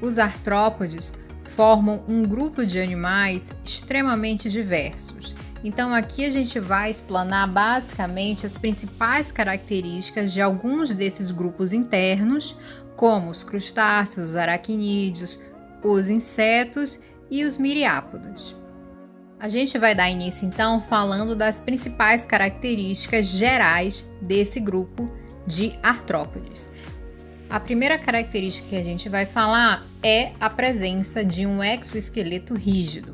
Os artrópodes formam um grupo de animais extremamente diversos. Então aqui a gente vai explanar basicamente as principais características de alguns desses grupos internos, como os crustáceos, os aracnídeos, os insetos e os miriápodos. A gente vai dar início então falando das principais características gerais desse grupo de artrópodes. A primeira característica que a gente vai falar é a presença de um exoesqueleto rígido.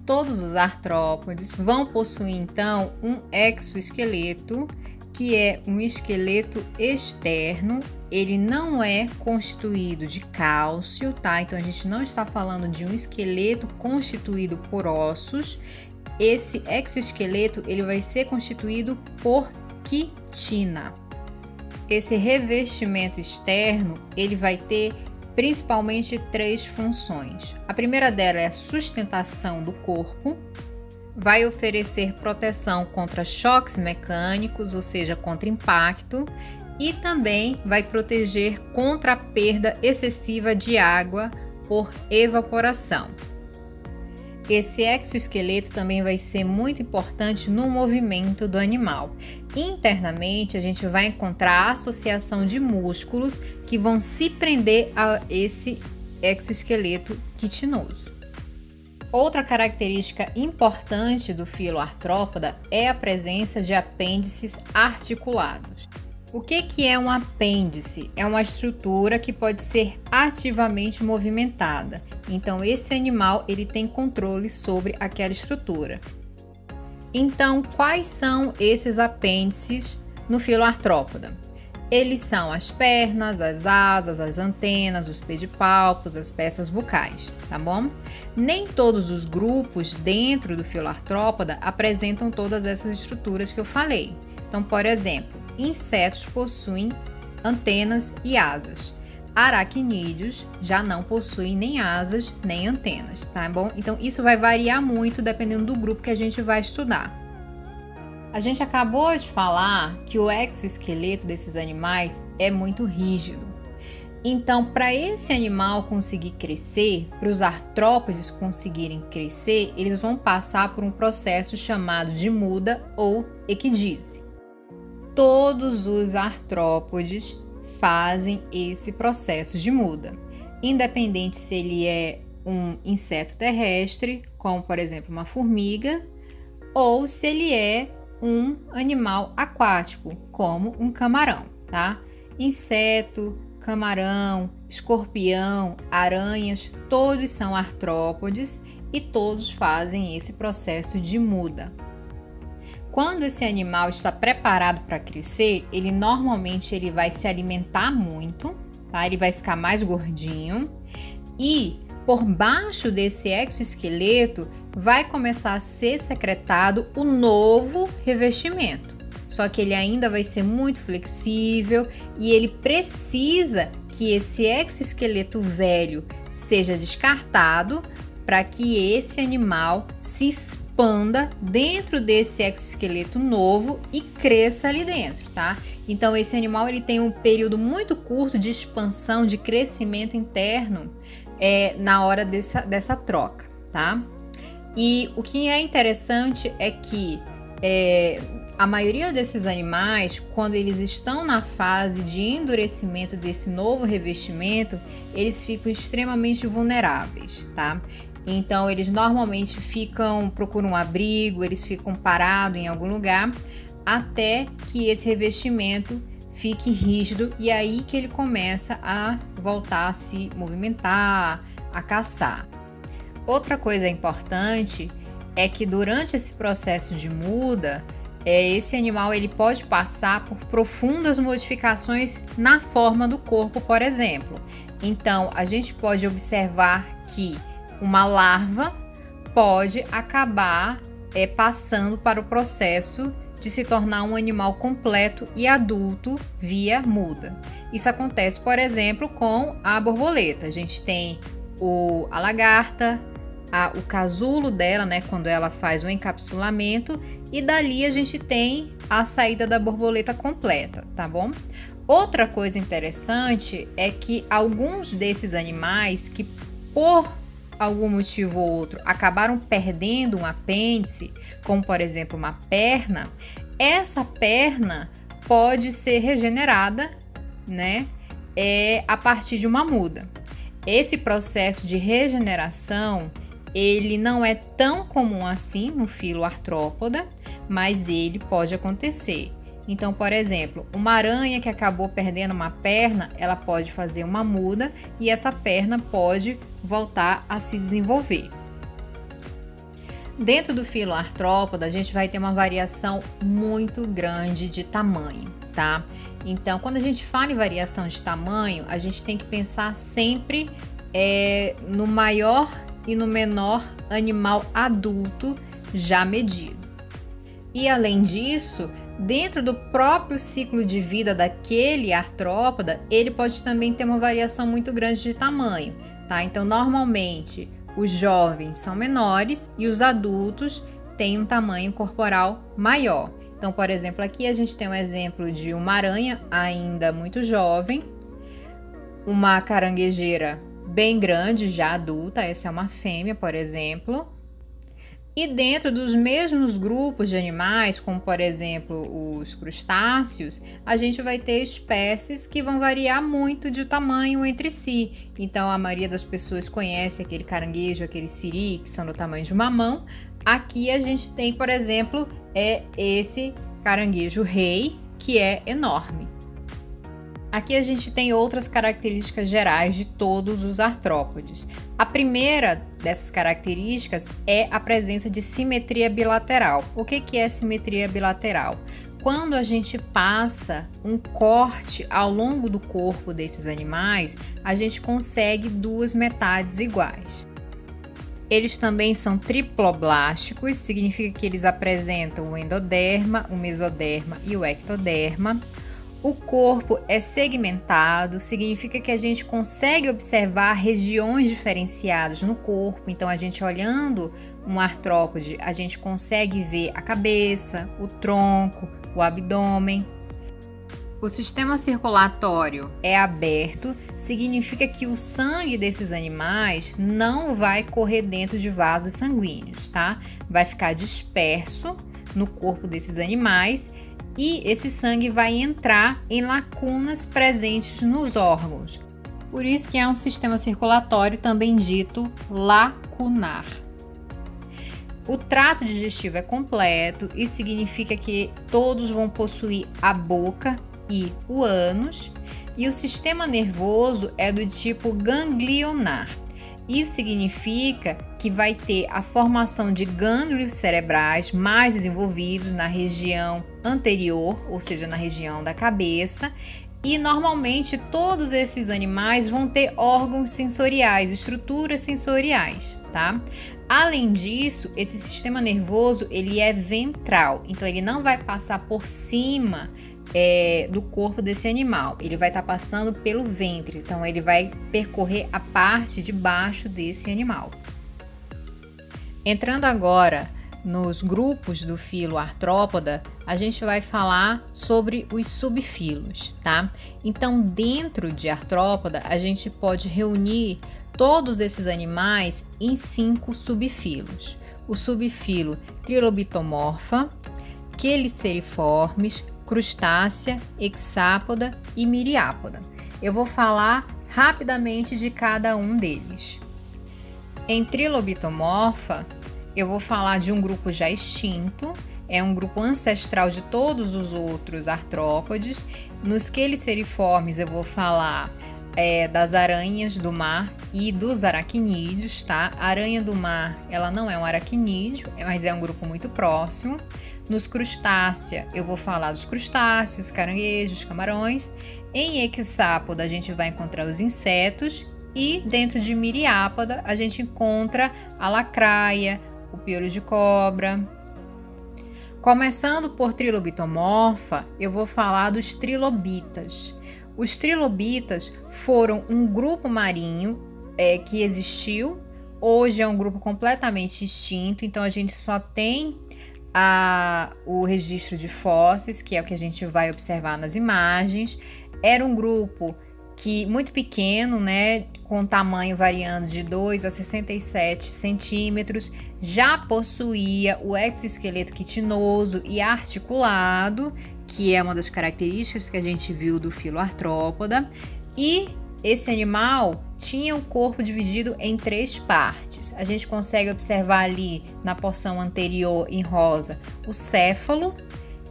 Todos os artrópodes vão possuir então um exoesqueleto, que é um esqueleto externo. Ele não é constituído de cálcio, tá? Então a gente não está falando de um esqueleto constituído por ossos. Esse exoesqueleto ele vai ser constituído por quitina. Esse revestimento externo, ele vai ter principalmente 3 funções. A primeira dela é a sustentação do corpo, vai oferecer proteção contra choques mecânicos, ou seja, contra impacto, e também vai proteger contra a perda excessiva de água por evaporação. Esse exoesqueleto também vai ser muito importante no movimento do animal. Internamente, a gente vai encontrar a associação de músculos que vão se prender a esse exoesqueleto quitinoso. Outra característica importante do filo artrópoda é a presença de apêndices articulados. O que é um apêndice? É uma estrutura que pode ser ativamente movimentada. Então, esse animal ele tem controle sobre aquela estrutura. Então, quais são esses apêndices no filo artrópoda? Eles são as pernas, as asas, as antenas, os pedipalpos, as peças bucais, tá bom? Nem todos os grupos dentro do filo artrópoda apresentam todas essas estruturas que eu falei. Então, por exemplo, insetos possuem antenas e asas. Aracnídeos já não possuem nem asas nem antenas, tá bom? Então isso vai variar muito dependendo do grupo que a gente vai estudar. A gente acabou de falar que o exoesqueleto desses animais é muito rígido. Então, para esse animal conseguir crescer, para os artrópodes conseguirem crescer, eles vão passar por um processo chamado de muda ou equidise. Todos os artrópodes fazem esse processo de muda, independente se ele é um inseto terrestre, como por exemplo uma formiga, ou se ele é um animal aquático, como um camarão, tá? Inseto, camarão, escorpião, aranhas, todos são artrópodes e todos fazem esse processo de muda. Quando esse animal está preparado para crescer, ele normalmente vai se alimentar muito, tá? Ele vai ficar mais gordinho e por baixo desse exoesqueleto vai começar a ser secretado o novo revestimento. Só que ele ainda vai ser muito flexível e ele precisa que esse exoesqueleto velho seja descartado para que esse animal se expanda dentro desse exoesqueleto novo e cresça ali dentro, tá? Então esse animal ele tem um período muito curto de expansão, de crescimento interno na hora dessa troca, tá? E o que é interessante é que a maioria desses animais, quando eles estão na fase de endurecimento desse novo revestimento, eles ficam extremamente vulneráveis, tá? Então eles normalmente procuram um abrigo, eles ficam parados em algum lugar até que esse revestimento fique rígido e aí que ele começa a voltar a se movimentar, a caçar. Outra coisa importante é que durante esse processo de muda, esse animal ele pode passar por profundas modificações na forma do corpo, por exemplo. Então, a gente pode observar que uma larva pode acabar passando para o processo de se tornar um animal completo e adulto via muda. Isso acontece, por exemplo, com a borboleta. A gente tem a lagarta, o casulo dela, né, quando ela faz o encapsulamento, e dali a gente tem a saída da borboleta completa, tá bom? Outra coisa interessante é que alguns desses animais que por algum motivo ou outro acabaram perdendo um apêndice, como por exemplo uma perna, essa perna pode ser regenerada, né, a partir de uma muda. Esse processo de regeneração, ele não é tão comum assim no filo artrópoda, mas ele pode acontecer. Então, por exemplo, uma aranha que acabou perdendo uma perna, ela pode fazer uma muda e essa perna pode voltar a se desenvolver. Dentro do filo artrópoda, a gente vai ter uma variação muito grande de tamanho, tá? Então, quando a gente fala em variação de tamanho, a gente tem que pensar sempre no maior e no menor animal adulto já medido. E além disso, dentro do próprio ciclo de vida daquele artrópoda, ele pode também ter uma variação muito grande de tamanho, tá? Então, normalmente, os jovens são menores e os adultos têm um tamanho corporal maior. Então, por exemplo, aqui a gente tem um exemplo de uma aranha ainda muito jovem, uma caranguejeira bem grande, já adulta, essa é uma fêmea, por exemplo. E dentro dos mesmos grupos de animais, como por exemplo os crustáceos, a gente vai ter espécies que vão variar muito de tamanho entre si. Então a maioria das pessoas conhece aquele caranguejo, aquele siri, que são do tamanho de uma mão. Aqui a gente tem, por exemplo, esse caranguejo rei, que é enorme. Aqui a gente tem outras características gerais de todos os artrópodes. A primeira dessas características é a presença de simetria bilateral. O que é simetria bilateral? Quando a gente passa um corte ao longo do corpo desses animais, a gente consegue duas metades iguais. Eles também são triploblásticos, significa que eles apresentam o endoderma, o mesoderma e o ectoderma. O corpo é segmentado, significa que a gente consegue observar regiões diferenciadas no corpo. Então, a gente olhando um artrópode, a gente consegue ver a cabeça, o tronco, o abdômen. O sistema circulatório é aberto, significa que o sangue desses animais não vai correr dentro de vasos sanguíneos, tá? Vai ficar disperso no corpo desses animais. E esse sangue vai entrar em lacunas presentes nos órgãos. Por isso que é um sistema circulatório também dito lacunar. O trato digestivo é completo e significa que todos vão possuir a boca e o ânus. E o sistema nervoso é do tipo ganglionar. Isso significa que vai ter a formação de gânglios cerebrais mais desenvolvidos na região anterior, ou seja, na região da cabeça, e normalmente todos esses animais vão ter órgãos sensoriais, estruturas sensoriais, tá? Além disso, esse sistema nervoso ele é ventral, então ele não vai passar por cima do corpo desse animal, ele vai estar passando pelo ventre, então ele vai percorrer a parte de baixo desse animal. Entrando agora nos grupos do filo artrópoda, a gente vai falar sobre os subfilos, tá? Então, dentro de artrópoda, a gente pode reunir todos esses animais em 5 subfilos. O subfilo Trilobitomorpha, Cheliceriformes, crustácea, hexápoda e miriápoda. Eu vou falar rapidamente de cada um deles. Em Trilobitomorpha, eu vou falar de um grupo já extinto, é um grupo ancestral de todos os outros artrópodes. Nos Cheliceriformes eu vou falar das aranhas do mar e dos aracnídeos, tá? A aranha do mar, ela não é um aracnídeo, mas é um grupo muito próximo. Nos crustácea, eu vou falar dos crustáceos, caranguejos, camarões. Em hexápoda, a gente vai encontrar os insetos. E dentro de miriápoda, a gente encontra a lacraia, o piolho de cobra. Começando por Trilobitomorpha, eu vou falar dos trilobitas. Os trilobitas foram um grupo marinho que existiu. Hoje é um grupo completamente extinto, então a gente só tem o registro de fósseis, que é o que a gente vai observar nas imagens. Era um grupo que muito pequeno, né, com tamanho variando de 2 a 67 centímetros, já possuía o exoesqueleto quitinoso e articulado, que é uma das características que a gente viu do Filoartrópoda, e esse animal tinha o corpo dividido em 3 partes. A gente consegue observar ali na porção anterior em rosa o céfalo,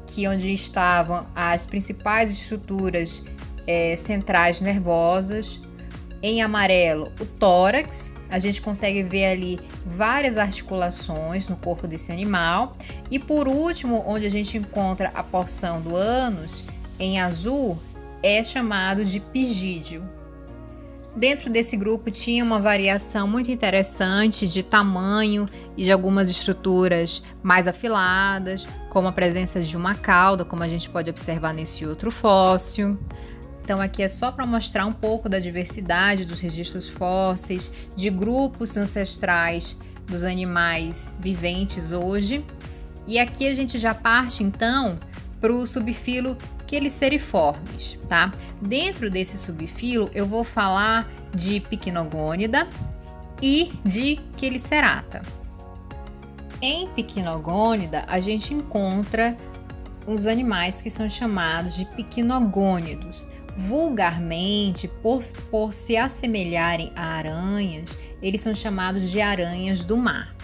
que onde estavam as principais estruturas centrais nervosas. Em amarelo, o tórax. A gente consegue ver ali várias articulações no corpo desse animal. E por último, onde a gente encontra a porção do ânus, em azul, é chamado de pigídeo. Dentro desse grupo tinha uma variação muito interessante de tamanho e de algumas estruturas mais afiladas, como a presença de uma cauda, como a gente pode observar nesse outro fóssil. Então aqui é só para mostrar um pouco da diversidade dos registros fósseis, de grupos ancestrais dos animais viventes hoje. E aqui a gente já parte então para o subfilo Cheliceriformes, tá? Dentro desse subfilo eu vou falar de Pycnogônida e de Chelicerata. Em Pycnogônida a gente encontra os animais que são chamados de pycnogônidos. Vulgarmente, por se assemelharem a aranhas, eles são chamados de aranhas do mar.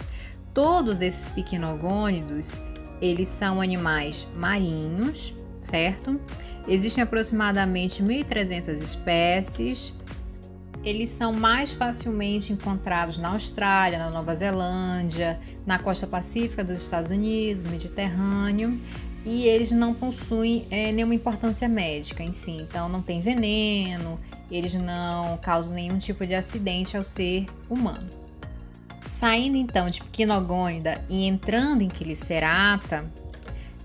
Todos esses pycnogônidos, eles são animais marinhos, certo? Existem aproximadamente 1.300 espécies. Eles são mais facilmente encontrados na Austrália, na Nova Zelândia, na costa pacífica dos Estados Unidos, Mediterrâneo. E eles não possuem nenhuma importância médica em si, então não tem veneno, eles não causam nenhum tipo de acidente ao ser humano. Saindo então de Pycnogônida e entrando em Chelicerata,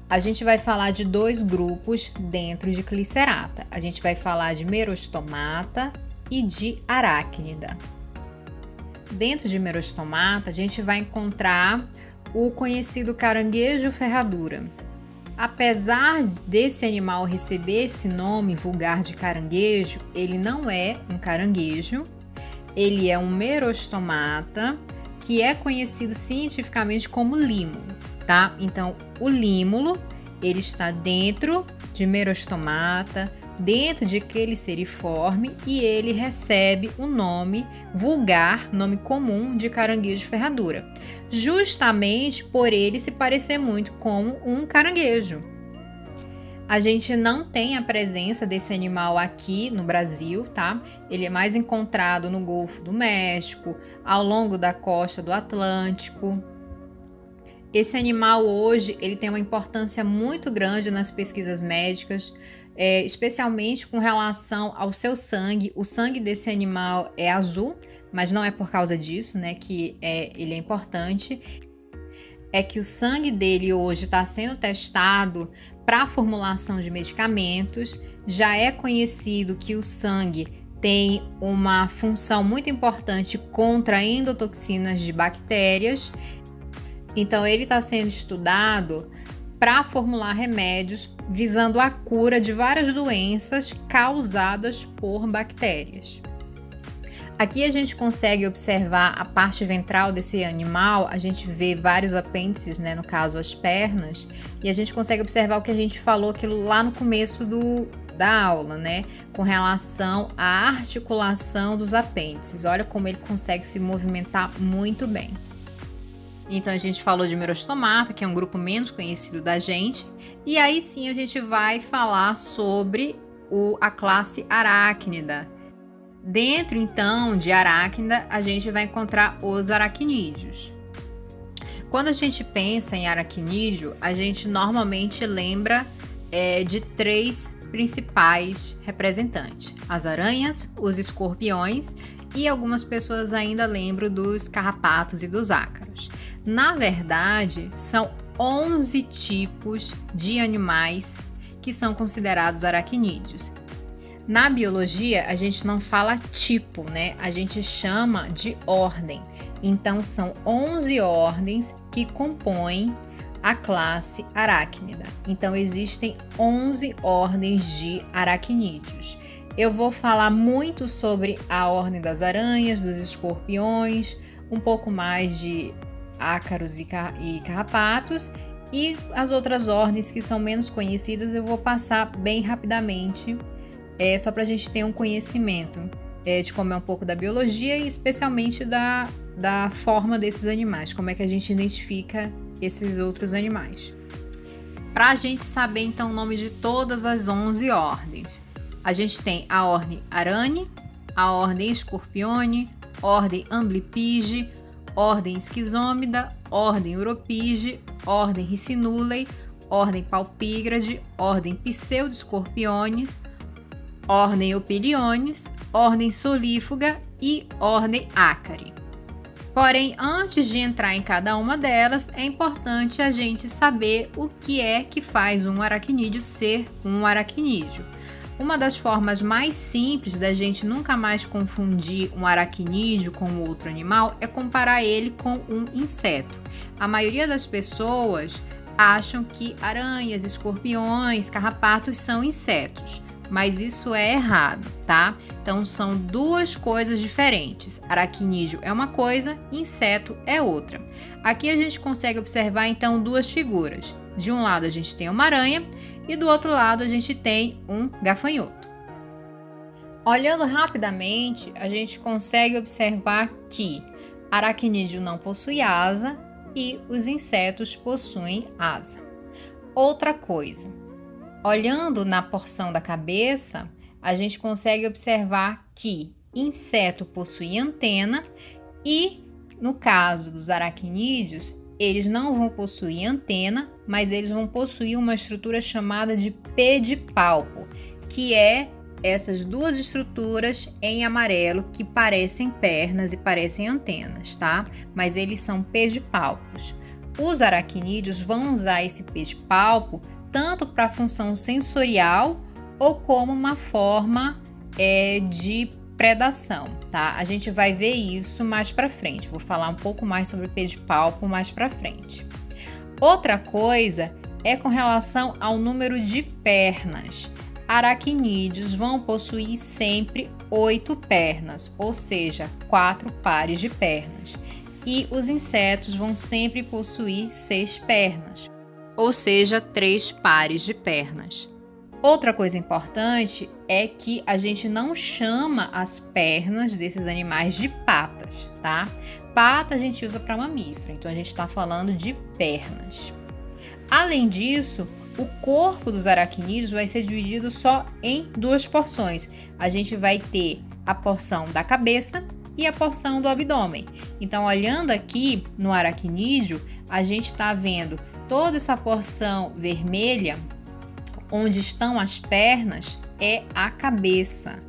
a gente vai falar de 2 grupos dentro de Chelicerata. A gente vai falar de Merostomata e de Arachnida. Dentro de Merostomata, a gente vai encontrar o conhecido caranguejo ferradura. Apesar desse animal receber esse nome vulgar de caranguejo, ele não é um caranguejo, ele é um merostomata, que é conhecido cientificamente como límulo, tá? Então, o límulo, ele está dentro de Merostomata, dentro de Cheliceriforme, e ele recebe o nome vulgar, nome comum de caranguejo ferradura, justamente por ele se parecer muito com um caranguejo. A gente não tem a presença desse animal aqui no Brasil, tá? Ele é mais encontrado no Golfo do México, ao longo da costa do Atlântico. Esse animal hoje, ele tem uma importância muito grande nas pesquisas médicas, especialmente com relação ao seu sangue. O sangue desse animal é azul, mas não é por causa disso, né, que ele é importante. É que o sangue dele hoje está sendo testado para a formulação de medicamentos. Já é conhecido que o sangue tem uma função muito importante contra endotoxinas de bactérias. Então ele está sendo estudado para formular remédios visando a cura de várias doenças causadas por bactérias. Aqui a gente consegue observar a parte ventral desse animal, a gente vê vários apêndices, né, no caso as pernas, e a gente consegue observar o que a gente falou aquilo lá no começo da aula, né, com relação à articulação dos apêndices. Olha como ele consegue se movimentar muito bem. Então a gente falou de Merostomata, que é um grupo menos conhecido da gente, e aí sim a gente vai falar sobre a classe Arachnida. Dentro então de Arachnida, a gente vai encontrar os aracnídeos. Quando a gente pensa em aracnídeo, a gente normalmente lembra de 3 principais representantes: as aranhas, os escorpiões, e algumas pessoas ainda lembram dos carrapatos e dos ácaros. Na verdade, são 11 tipos de animais que são considerados aracnídeos. Na biologia, a gente não fala tipo, né? A gente chama de ordem. Então, são 11 ordens que compõem a classe arachnida. Então existem 11 ordens de aracnídeos. Eu vou falar muito sobre a ordem das aranhas, dos escorpiões, um pouco mais de ácaros e carrapatos, e as outras ordens que são menos conhecidas eu vou passar bem rapidamente, só para a gente ter um conhecimento de como é um pouco da biologia e especialmente da forma desses animais, como é que a gente identifica esses outros animais. Para a gente saber então o nome de todas as 11 ordens, a gente tem a ordem Arani, a ordem Scorpione, ordem Amblypyge, ordem Schizomyida, ordem Uropyge, ordem Riccinulae, ordem Palpígrade, ordem Pseudoscorpiones, ordem Opiliones, ordem Solífuga e ordem Ácari. Porém, antes de entrar em cada uma delas, é importante a gente saber o que é que faz um aracnídeo ser um aracnídeo. Uma das formas mais simples da gente nunca mais confundir um aracnídeo com outro animal é comparar ele com um inseto. A maioria das pessoas acham que aranhas, escorpiões, carrapatos são insetos, mas isso é errado, tá? Então são duas coisas diferentes. Aracnídeo é uma coisa, inseto é outra. Aqui a gente consegue observar então duas figuras. De um lado a gente tem uma aranha e do outro lado a gente tem um gafanhoto. Olhando rapidamente, a gente consegue observar que aracnídeo não possui asa e os insetos possuem asa. Outra coisa, olhando na porção da cabeça, a gente consegue observar que inseto possui antena e, no caso dos aracnídeos, eles não vão possuir antena, mas eles vão possuir uma estrutura chamada de pedipalpo, que é essas duas estruturas em amarelo que parecem pernas e parecem antenas, tá? Mas eles são pedipalpos. Os aracnídeos vão usar esse pedipalpo tanto para a função sensorial ou como uma forma de predação, tá? A gente vai ver isso mais para frente. Vou falar um pouco mais sobre pedipalpo mais para frente. Outra coisa é com relação ao número de pernas. Aracnídeos vão possuir sempre 8 pernas, ou seja, 4 pares de pernas. E os insetos vão sempre possuir 6 pernas, ou seja, 3 pares de pernas. Outra coisa importante é que a gente não chama as pernas desses animais de patas, tá? Pata a gente usa para mamífero, então a gente está falando de pernas. Além disso, o corpo dos aracnídeos vai ser dividido só em 2 porções. A gente vai ter a porção da cabeça e a porção do abdômen. Então, olhando aqui no aracnídeo, a gente está vendo toda essa porção vermelha, onde estão as pernas, é a cabeça.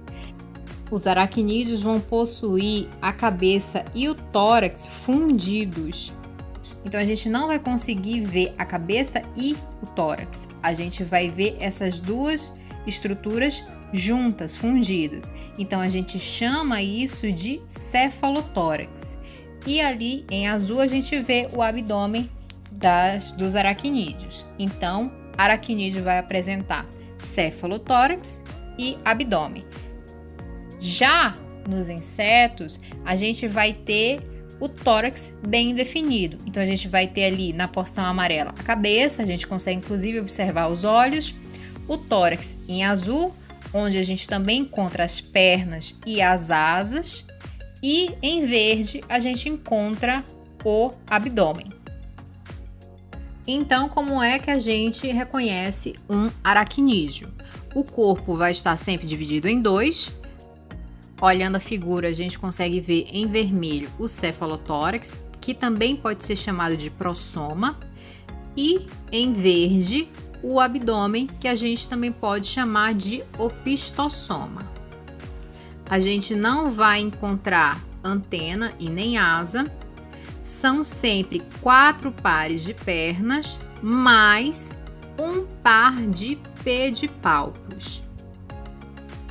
Os aracnídeos vão possuir a cabeça e o tórax fundidos. Então a gente não vai conseguir ver a cabeça e o tórax. A gente vai ver essas duas estruturas juntas, fundidas. Então a gente chama isso de cefalotórax. E ali em azul a gente vê o abdômen dos aracnídeos. Então, aracnídeo vai apresentar cefalotórax e abdômen. Já nos insetos, a gente vai ter o tórax bem definido. Então, a gente vai ter ali na porção amarela a cabeça, a gente consegue inclusive observar os olhos, o tórax em azul, onde a gente também encontra as pernas e as asas, e em verde a gente encontra o abdômen. Então, como é que a gente reconhece um aracnídeo? O corpo vai estar sempre dividido em 2. Olhando a figura, a gente consegue ver em vermelho o cefalotórax, que também pode ser chamado de prossoma, e em verde o abdômen, que a gente também pode chamar de opistossoma. A gente não vai encontrar antena e nem asa. São sempre 4 pares de pernas, mais um par de pedipalpos.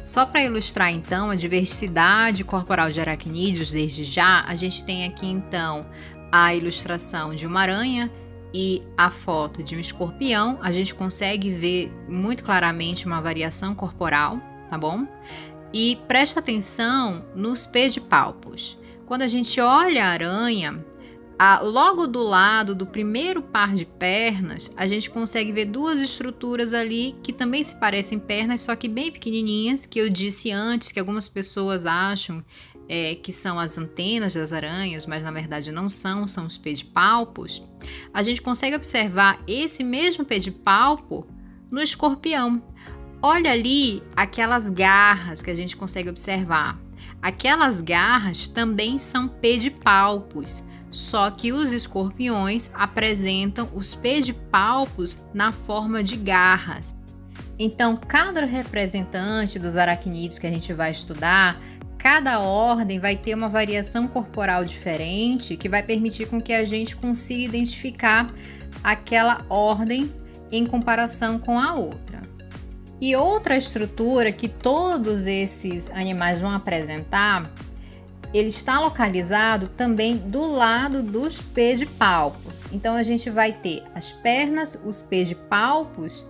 Só para ilustrar então a diversidade corporal de aracnídeos desde já, a gente tem aqui então a ilustração de uma aranha e a foto de um escorpião, a gente consegue ver muito claramente uma variação corporal, tá bom? E preste atenção nos pedipalpos. Quando a gente olha a aranha, logo do lado do primeiro par de pernas, a gente consegue ver duas estruturas ali que também se parecem pernas, só que bem pequenininhas, que eu disse antes que algumas pessoas acham que são as antenas das aranhas, mas na verdade não são, são os pedipalpos. A gente consegue observar esse mesmo pedipalpo no escorpião. Olha ali aquelas garras que a gente consegue observar. Aquelas garras também são pedipalpos. Só que os escorpiões apresentam os pedipalpos na forma de garras. Então, cada representante dos aracnídeos que a gente vai estudar, cada ordem vai ter uma variação corporal diferente que vai permitir com que a gente consiga identificar aquela ordem em comparação com a outra. E outra estrutura que todos esses animais vão apresentar, ele está localizado também do lado dos pedipalpos. Então a gente vai ter as pernas, os pedipalpos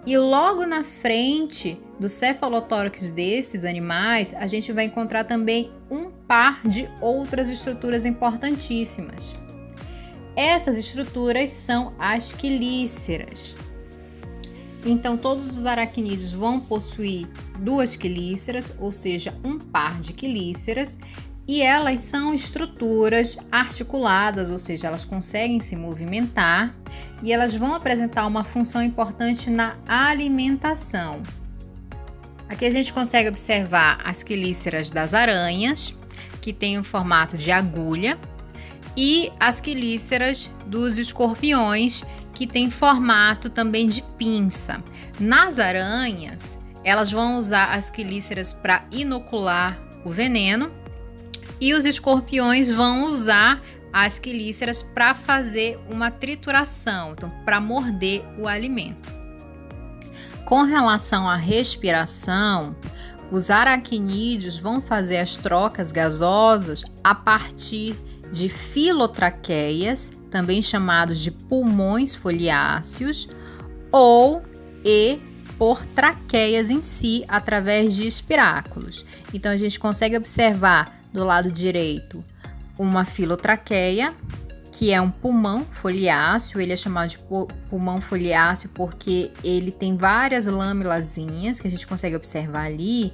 e logo na frente do cefalotórax desses animais, a gente vai encontrar também um par de outras estruturas importantíssimas. Essas estruturas são as quelíceras. Então todos os aracnídeos vão possuir duas quelíceras, ou seja, um par de quelíceras. E elas são estruturas articuladas, ou seja, elas conseguem se movimentar e elas vão apresentar uma função importante na alimentação. Aqui a gente consegue observar as quelíceras das aranhas, que têm o formato de agulha, e as quelíceras dos escorpiões, que têm formato também de pinça. Nas aranhas, elas vão usar as quelíceras para inocular o veneno, e os escorpiões vão usar as quelíceras para fazer uma trituração, então para morder o alimento. Com relação à respiração, os aracnídeos vão fazer as trocas gasosas a partir de filotraqueias, também chamados de pulmões foliáceos, por traqueias em si, através de espiráculos. Então a gente consegue observar do lado direito uma filotraqueia, que é um pulmão foliáceo. Ele é chamado de pulmão foliáceo porque ele tem várias lâmilazinhas que a gente consegue observar ali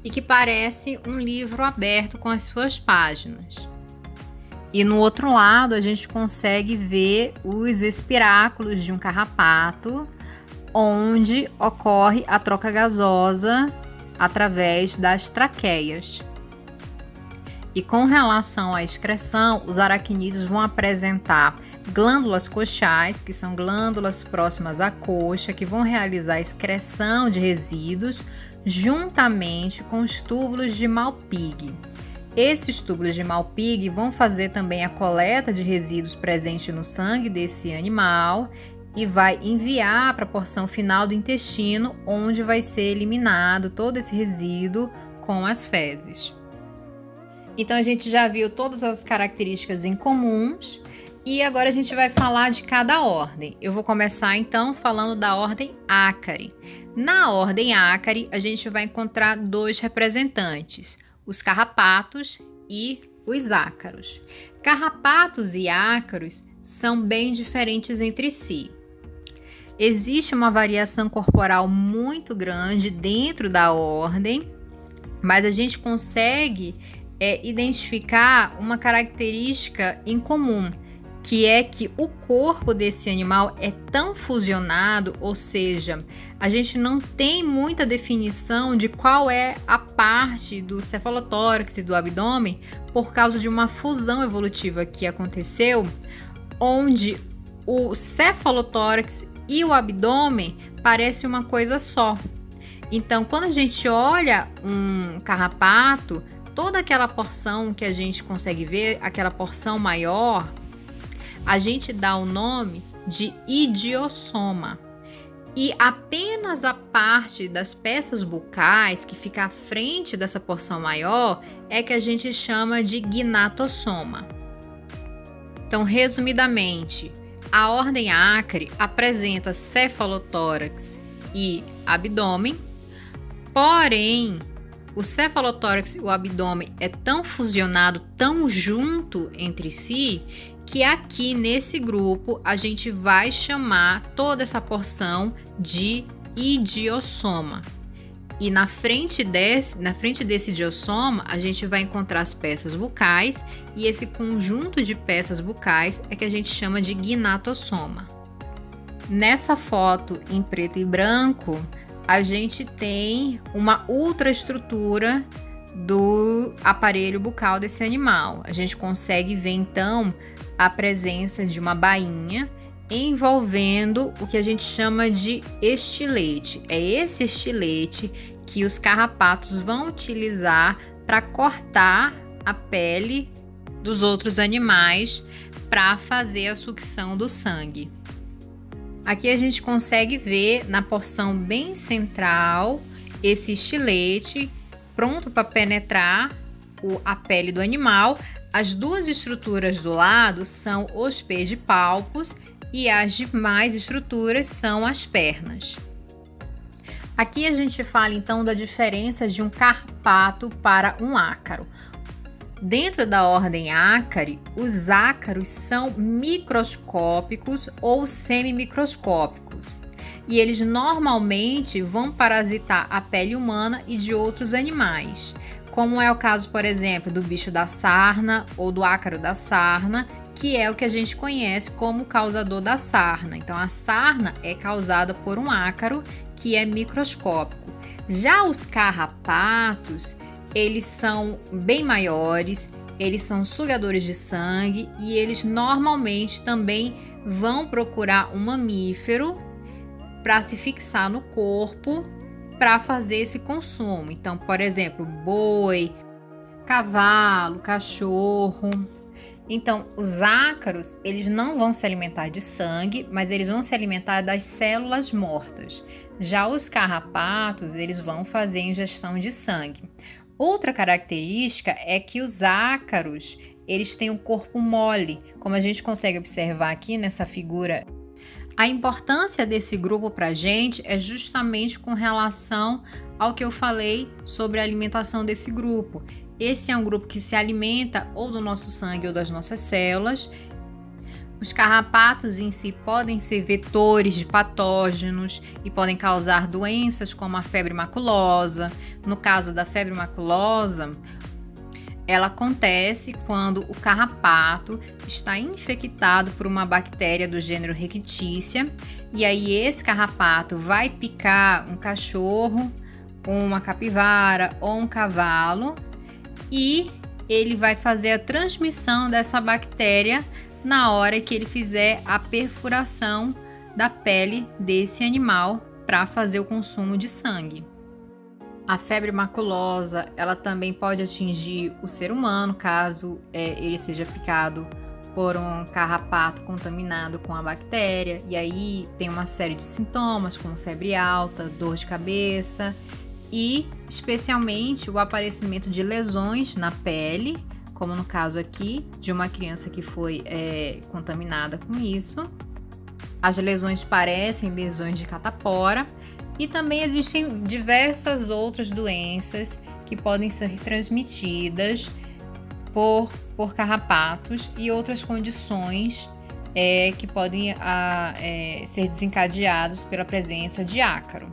e que parece um livro aberto com as suas páginas. E no outro lado a gente consegue ver os espiráculos de um carrapato, onde ocorre a troca gasosa através das traqueias. E com relação à excreção, os aracnídeos vão apresentar glândulas coxais, que são glândulas próximas à coxa, que vão realizar a excreção de resíduos juntamente com os túbulos de Malpighi. Esses túbulos de Malpighi vão fazer também a coleta de resíduos presentes no sangue desse animal e vai enviar para a porção final do intestino, onde vai ser eliminado todo esse resíduo com as fezes. Então a gente já viu todas as características em comuns e agora a gente vai falar de cada ordem. Eu vou começar então falando da ordem Ácari. Na ordem Ácari a gente vai encontrar dois representantes, os carrapatos e os ácaros. Carrapatos e ácaros são bem diferentes entre si. Existe uma variação corporal muito grande dentro da ordem, mas a gente consegue identificar uma característica em comum, que é que o corpo desse animal é tão fusionado, ou seja, a gente não tem muita definição de qual é a parte do cefalotórax e do abdômen por causa de uma fusão evolutiva que aconteceu, onde o cefalotórax e o abdômen parecem uma coisa só. Então, quando a gente olha um carrapato, toda aquela porção que a gente consegue ver, aquela porção maior, a gente dá o nome de idiossoma. E apenas a parte das peças bucais que fica à frente dessa porção maior é que a gente chama de gnatossoma. Então, resumidamente, A ordem Acre apresenta cefalotórax e abdômen, porém, o cefalotórax e o abdômen é tão fusionado, tão junto entre si, que aqui nesse grupo a gente vai chamar toda essa porção de idiossoma. E na frente desse idiossoma, a gente vai encontrar as peças bucais, e esse conjunto de peças bucais é que a gente chama de gnatossoma. Nessa foto em preto e branco, a gente tem uma ultraestrutura do aparelho bucal desse animal. A gente consegue ver então a presença de uma bainha envolvendo o que a gente chama de estilete. É esse estilete que os carrapatos vão utilizar para cortar a pele dos outros animais para fazer a sucção do sangue. Aqui a gente consegue ver na porção bem central esse estilete pronto para penetrar a pele do animal. As duas estruturas do lado são os pedipalpos e as demais estruturas são as pernas. Aqui a gente fala então da diferença de um carrapato para um ácaro. Dentro da ordem Acre, os ácaros são microscópicos ou semimicroscópicos, e eles normalmente vão parasitar a pele humana e de outros animais, como é o caso, por exemplo, do bicho da sarna ou do ácaro da sarna, que é o que a gente conhece como causador da sarna. Então, a sarna é causada por um ácaro que é microscópico. Já os carrapatos, eles são bem maiores, eles são sugadores de sangue e eles normalmente também vão procurar um mamífero para se fixar no corpo para fazer esse consumo. Então, por exemplo, boi, cavalo, cachorro. Então, os ácaros, eles não vão se alimentar de sangue, mas eles vão se alimentar das células mortas. Já os carrapatos, eles vão fazer ingestão de sangue. Outra característica é que os ácaros, eles têm um corpo mole, como a gente consegue observar aqui nessa figura. A importância desse grupo para a gente é justamente com relação ao que eu falei sobre a alimentação desse grupo. Esse é um grupo que se alimenta ou do nosso sangue ou das nossas células. Os carrapatos em si podem ser vetores de patógenos e podem causar doenças como a febre maculosa. No caso da febre maculosa, ela acontece quando o carrapato está infectado por uma bactéria do gênero Rickettsia, e aí esse carrapato vai picar um cachorro, uma capivara ou um cavalo, e ele vai fazer a transmissão dessa bactéria na hora que ele fizer a perfuração da pele desse animal para fazer o consumo de sangue. A febre maculosa, ela também pode atingir o ser humano, caso ele seja picado por um carrapato contaminado com a bactéria, e aí tem uma série de sintomas, como febre alta, dor de cabeça, e especialmente o aparecimento de lesões na pele, como no caso aqui de uma criança que foi contaminada com isso. As lesões parecem lesões de catapora, e também existem diversas outras doenças que podem ser transmitidas por carrapatos e outras condições que podem ser desencadeadas pela presença de ácaro.